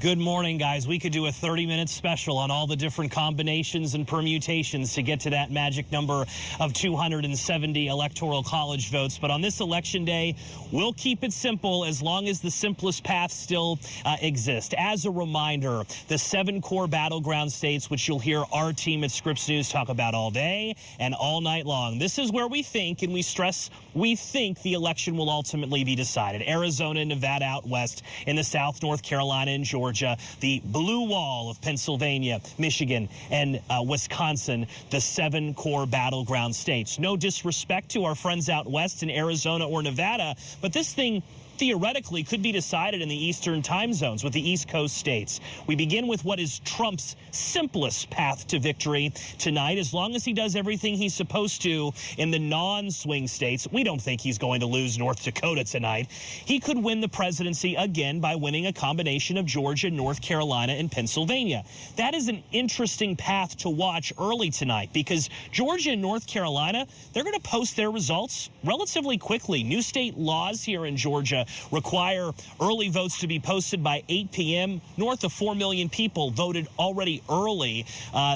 Good morning, guys. We could do a 30-minute special on all the different combinations and permutations to get to that magic number of 270 electoral college votes. But on this election day, we'll keep it simple as long as the simplest path still exists. As a reminder, the 7 core battleground states, which you'll hear our team at Scripps News talk about all day and all night long. This is where we think, and we stress, we think the election will ultimately be decided. Arizona and Nevada out west, in the south, North Carolina and Georgia, the blue wall of Pennsylvania, Michigan, and Wisconsin, the 7 core battleground states. No disrespect to our friends out west in Arizona or Nevada, but this thing theoretically could be decided in the eastern time zones with the East Coast states. We begin with what is Trump's simplest path to victory tonight. As long as he does everything he's supposed to in the non-swing states, we don't think he's going to lose North Dakota tonight. He could win the presidency again by winning a combination of Georgia, North Carolina, and Pennsylvania. That is an interesting path to watch early tonight because Georgia and North Carolina, they're going to post their results relatively quickly. New state laws here in Georgia require early votes to be posted by 8 p.m. North of 4 million people voted already early.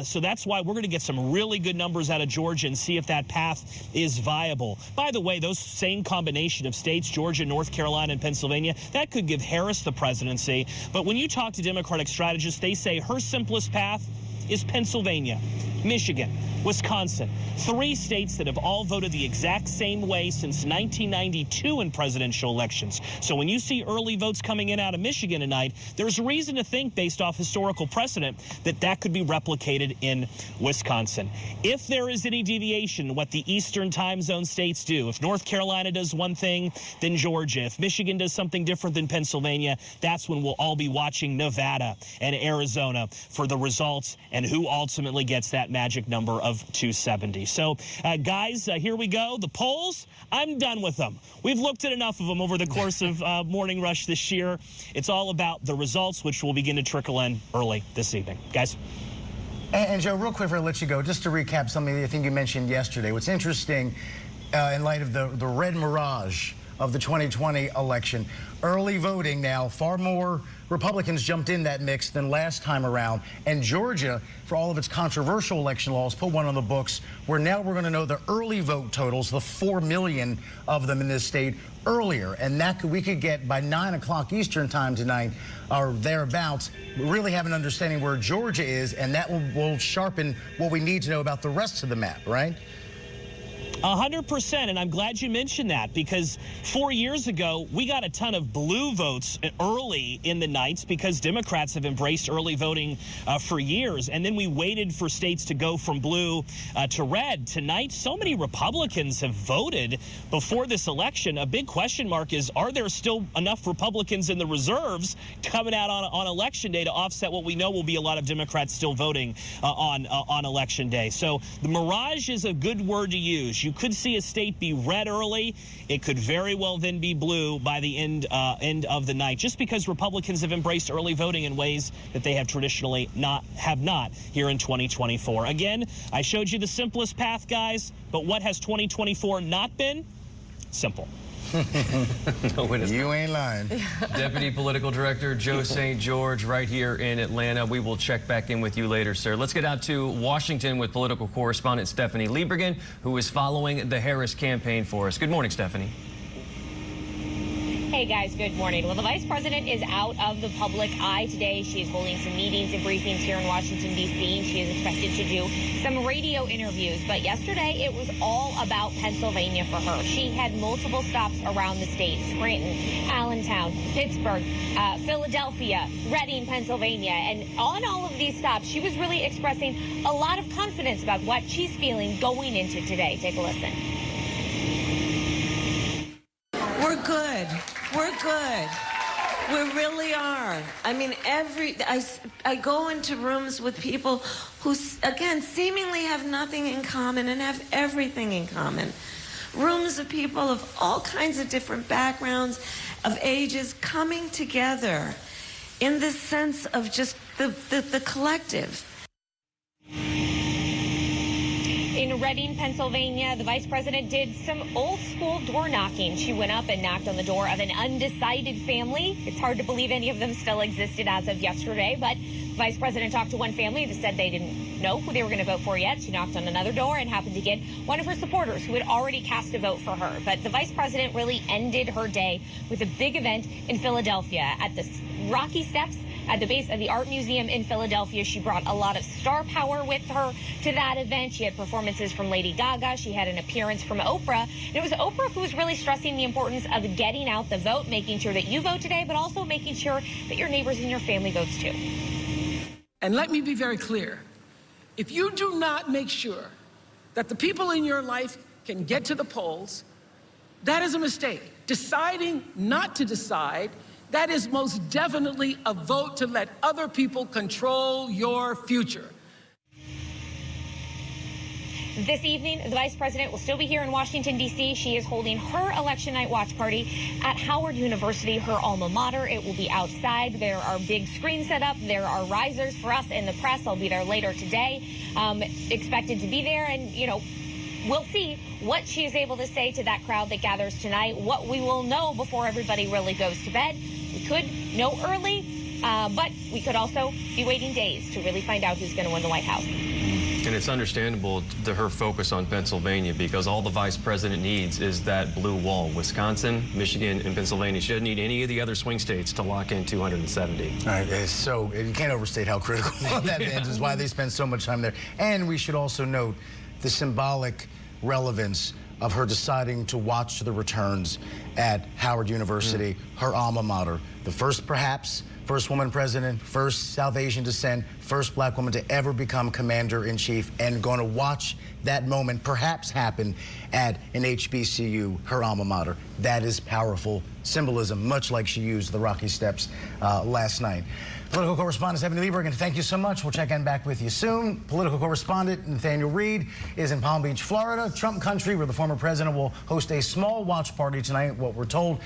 So that's why we're going to get some really good numbers out of Georgia and see if that path is viable. By the way, those same combination of states, Georgia, North Carolina, and Pennsylvania, that could give Harris the presidency. But when you talk to Democratic strategists, they say her simplest path is Pennsylvania, Michigan, Wisconsin, 3 states that have all voted the exact same way since 1992 in presidential elections. So when you see early votes coming in out of Michigan tonight, there's reason to think, based off historical precedent, that that could be replicated in Wisconsin. If there is any deviation, what the eastern time zone states do, if North Carolina does one thing, then Georgia. If Michigan does something different than Pennsylvania, that's when we'll all be watching Nevada and Arizona for the results and who ultimately gets that magic number of 270. So, guys, here we go. The polls, I'm done with them. We've looked at enough of them over the course of Morning Rush this year. It's all about the results, which will begin to trickle in early this evening. Guys? And Joe, real quick before I let you go, just to recap something I think you mentioned yesterday. What's interesting in light of the red mirage of the 2020 election, early voting now, far more Republicans jumped in that mix than last time around. And Georgia, for all of its controversial election laws, put one on the books where now we're going to know the early vote totals, the 4 million of them in this state, earlier. And that we could get by 9 o'clock Eastern time tonight or thereabouts, really have an understanding where Georgia is, and that will sharpen what we need to know about the rest of the map, right? 100%, and I'm glad you mentioned that because 4 years ago, we got a ton of blue votes early in the nights because Democrats have embraced early voting for years, and then we waited for states to go from blue to red. Tonight, so many Republicans have voted before this election. A big question mark is, are there still enough Republicans in the reserves coming out on Election Day to offset what we know will be a lot of Democrats still voting on Election Day? So the mirage is a good word to use. You could see a state be red early. It could very well then be blue by the end of the night, just because Republicans have embraced early voting in ways that they have traditionally not here in 2024. Again, I showed you the simplest path, guys, but what has 2024 not been? Simple. No, you ain't lying. Deputy Political Director Joe St. George right here in Atlanta. We will check back in with you later, sir. Let's get out to Washington with political correspondent Stephanie Liebergen, who is following the Harris campaign for us. Good morning, Stephanie. Hey guys, good morning. Well, the vice president is out of the public eye today. She is holding some meetings and briefings here in Washington, D.C. She is expected to do some radio interviews. But yesterday, it was all about Pennsylvania for her. She had multiple stops around the state: Scranton, Allentown, Pittsburgh, Philadelphia, Reading, Pennsylvania. And on all of these stops, she was really expressing a lot of confidence about what she's feeling going into today. Take a listen. We're good. We're good. We really are. I mean, I go into rooms with people who, again, seemingly have nothing in common and have everything in common. Rooms of people of all kinds of different backgrounds, of ages, coming together in this sense of just the collective. In Reading, Pennsylvania, the vice president did some old school door knocking. She went up and knocked on the door of an undecided family. It's hard to believe any of them still existed as of yesterday, but the vice president talked to one family that said they didn't know who they were going to vote for yet. She knocked on another door and happened to get one of her supporters who had already cast a vote for her. But the vice president really ended her day with a big event in Philadelphia at the Rocky Steps at the base of the Art Museum in Philadelphia. She brought a lot of star power with her to that event. She had performances from Lady Gaga. She had an appearance from Oprah. And it was Oprah who was really stressing the importance of getting out the vote, making sure that you vote today, but also making sure that your neighbors and your family votes too. And let me be very clear. If you do not make sure that the people in your life can get to the polls, that is a mistake. Deciding not to decide, that is most definitely a vote to let other people control your future. This evening, the vice president will still be here in Washington, D.C. She is holding her election night watch party at Howard University, her alma mater. It will be outside. There are big screens set up. There are risers for us in the press. I'll be there later today. Expected to be there, and, you know, we'll see what she is able to say to that crowd that gathers tonight, what we will know before everybody really goes to bed. We could know early, but we could also be waiting days to really find out who's going to win the White House. And it's understandable her focus on Pennsylvania, because all the vice president needs is that blue wall. Wisconsin, Michigan, and Pennsylvania. She doesn't need any of the other swing states to lock in 270. All right, so you can't overstate how critical that is, why they spend so much time there. And we should also note the symbolic relevance of her deciding to watch the returns at Howard University, her alma mater. The first, perhaps, first woman president, first South Asian descent, first black woman to ever become commander-in-chief, and going to watch that moment perhaps happen at an HBCU, her alma mater. That is powerful symbolism, much like she used the Rocky Steps last night. Political correspondent Stephanie Lieberman, thank you so much. We'll check in back with you soon. Political correspondent Nathaniel Reed is in Palm Beach, Florida, Trump country, where the former president will host a small watch party tonight, what we're told.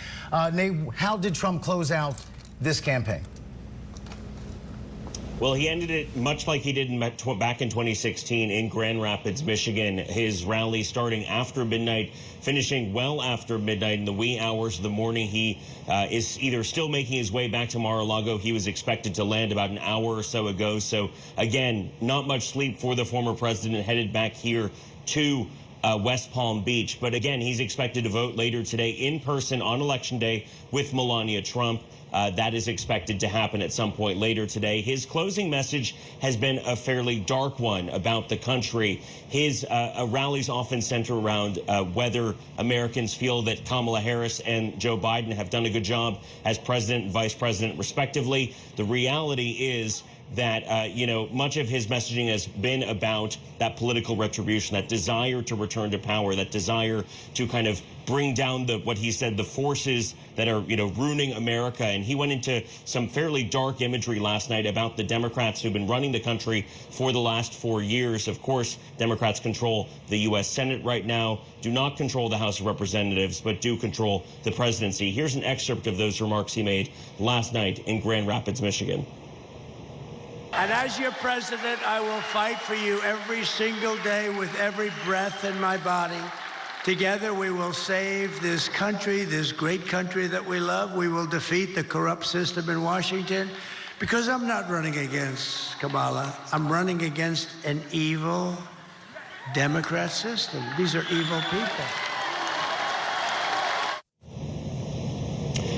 Nate, how did Trump close out this campaign? Well, he ended it much like he did back in 2016 in Grand Rapids, Michigan. His rally starting after midnight, finishing well after midnight in the wee hours of the morning. He is either still making his way back to Mar-a-Lago. He was expected to land about an hour or so ago. So, again, not much sleep for the former president, headed back here to West Palm Beach. But again, he's expected to vote later today in person on Election Day with Melania Trump. That is expected to happen at some point later today. His closing message has been a fairly dark one about the country. His rallies often center around whether Americans feel that Kamala Harris and Joe Biden have done a good job as president and vice president, respectively. The reality is that, you know, much of his messaging has been about that political retribution, that desire to return to power, that desire to kind of bring down what he said, the forces that are, you know, ruining America. And he went into some fairly dark imagery last night about the Democrats who've been running the country for the last 4 years. Of course, Democrats control the U.S. Senate right now, do not control the House of Representatives, but do control the presidency. Here's an excerpt of those remarks he made last night in Grand Rapids, Michigan. And as your president, I will fight for you every single day with every breath in my body. Together, we will save this country, this great country that we love. We will defeat the corrupt system in Washington, because I'm not running against Kamala. I'm running against an evil Democrat system. These are evil people.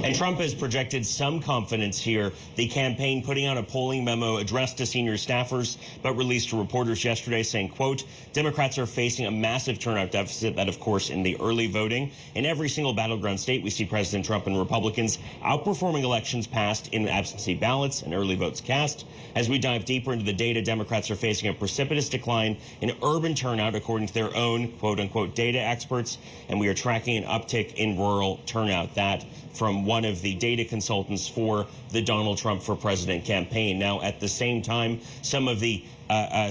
And Trump has projected some confidence here. The campaign putting out a polling memo addressed to senior staffers, but released to reporters yesterday saying, quote, Democrats are facing a massive turnout deficit that, of course, in the early voting. In every single battleground state, we see President Trump and Republicans outperforming elections passed in absentee ballots and early votes cast. As we dive deeper into the data, Democrats are facing a precipitous decline in urban turnout, according to their own, quote unquote, data experts. And we are tracking an uptick in rural turnout. That from one of the data consultants for the Donald Trump for President campaign. Now, at the same time, some of the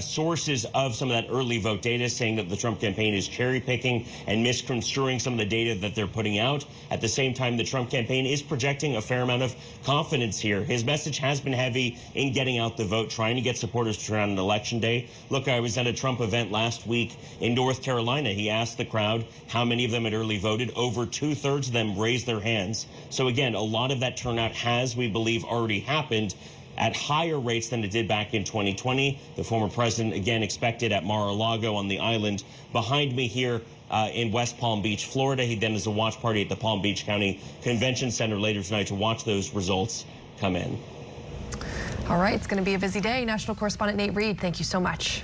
sources of some of that early vote data saying that the Trump campaign is cherry picking and misconstruing some of the data that they're putting out. At the same time, the Trump campaign is projecting a fair amount of confidence here. His message has been heavy in getting out the vote, trying to get supporters to turn out on election day. Look, I was at a Trump event last week in North Carolina. He asked the crowd how many of them had early voted. Over 2/3 of them raised their hands. So again, a lot of that turnout has, we believe, already happened at higher rates than it did back in 2020. The former president, again, expected at Mar-a-Lago on the island. Behind me here in West Palm Beach, Florida. He then has a watch party at the Palm Beach County Convention Center later tonight to watch those results come in. All right, it's going to be a busy day. National correspondent Nate Reed, thank you so much.